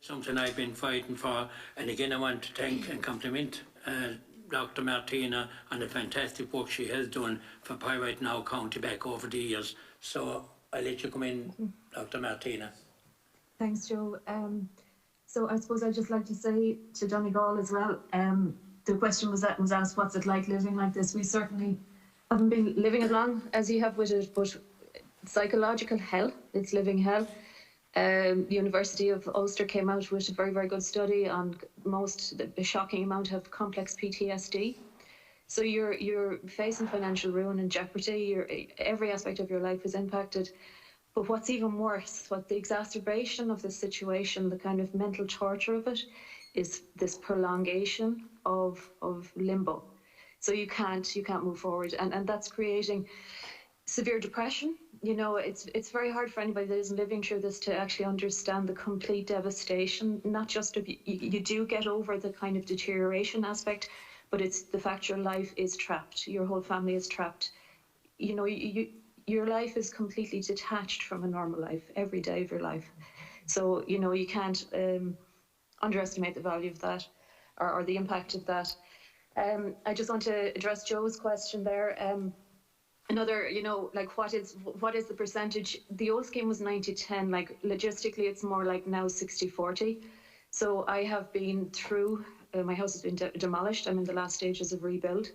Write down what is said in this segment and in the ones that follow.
Something I've been fighting for, and again I want to thank and compliment Dr. Martina on the fantastic work she has done for Pyrite now County back over the years. So I'll let you come in, Dr. Martina. Thanks, Joe. So I suppose I'd just like to say to Donegal as well, the question was asked, what's it like living like this? We certainly haven't been living as long as you have with it, but psychological hell, it's living hell. The University of Ulster came out with a very, very good study on the shocking amount of complex PTSD. So you're facing financial ruin and jeopardy. Every aspect of your life is impacted. But what's even worse, what the exacerbation of this situation, the kind of mental torture of it, is this prolongation of limbo. So you can't move forward, and that's creating severe depression. You know, it's very hard for anybody that isn't living through this to actually understand the complete devastation. Not just if you do get over the kind of deterioration aspect, but it's the fact your life is trapped. Your whole family is trapped. You know, your life is completely detached from a normal life every day of your life. So, you know, you can't underestimate the value of that or the impact of that. I just want to address Joe's question there. Another, you know, like what is the percentage? The old scheme was 90-10, like logistically it's more like now 60-40. So I have been through, my house has been demolished. I'm in the last stages of rebuild.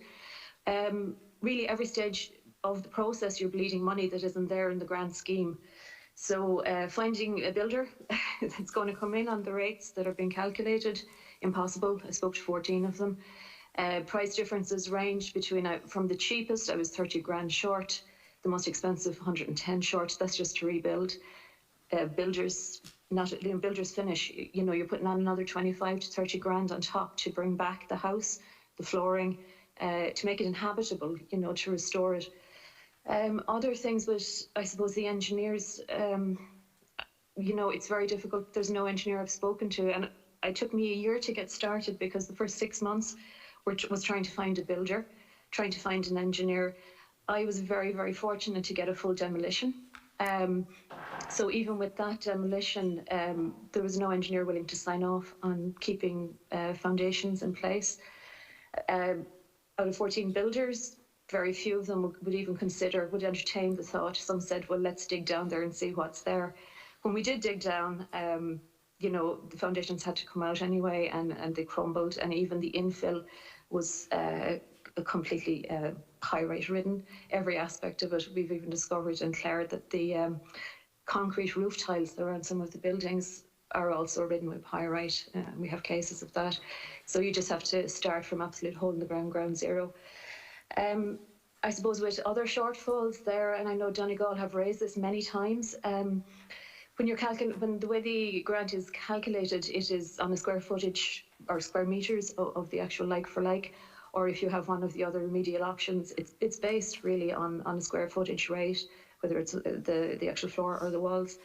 Really every stage of the process you're bleeding money that isn't there in the grand scheme. So finding a builder that's going to come in on the rates that are being calculated, impossible. I spoke to 14 of them. Price differences range between, from the cheapest, I was 30 grand short, the most expensive 110 short. That's just to rebuild. Builders finish, you know, you're putting on another 25 to 30 grand on top to bring back the house, the flooring, to make it inhabitable, you know, to restore it. Other things with, I suppose, the engineers, you know, it's very difficult. There's no engineer I've spoken to, and it took me a year to get started because the first 6 months was trying to find a builder, trying to find an engineer. I was very, very fortunate to get a full demolition. So even with that demolition, there was no engineer willing to sign off on keeping foundations in place. Out of 14 builders, very few of them would even would entertain the thought. Some said, well, let's dig down there and see what's there. When we did dig down, you know, the foundations had to come out anyway, and they crumbled, and even the infill was completely pyrite ridden. Every aspect of it. We've even discovered in Clare that the concrete roof tiles that are on some of the buildings are also ridden with pyrite. We have cases of that. So you just have to start from absolute hole in the ground zero. I suppose with other shortfalls there, and I know Donegal have raised this many times, when the way the grant is calculated, it is on a square footage or square meters of the actual like for like, or if you have one of the other remedial options, it's based really on a square footage rate, whether it's the actual floor or the walls.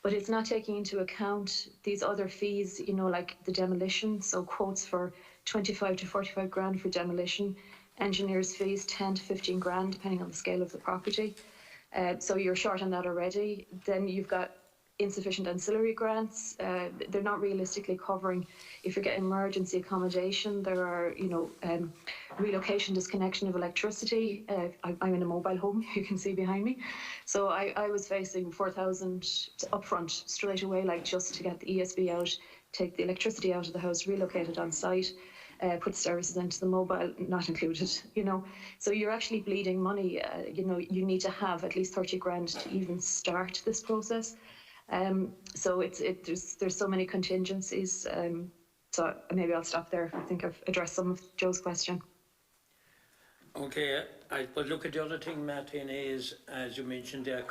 But it's not taking into account these other fees, you know, like the demolition. So quotes for 25 to 45 grand for demolition, engineers' fees 10 to 15 grand, depending on the scale of the property. So you're short on that already. Then you've got insufficient ancillary grants. They're not realistically covering, if you're getting emergency accommodation, there are, you know, relocation, disconnection of electricity. I'm in a mobile home, you can see behind me. So I was facing 4,000 upfront straight away, like just to get the ESB out, take the electricity out of the house, relocate it on site, put services into the mobile, not included, you know. So you're actually bleeding money. You know, you need to have at least 30 grand to even start this process. So there's so many contingencies. So maybe I'll stop there. I think I've addressed some of Joe's question. Okay, but look at the other thing, Martina, is, as you mentioned there,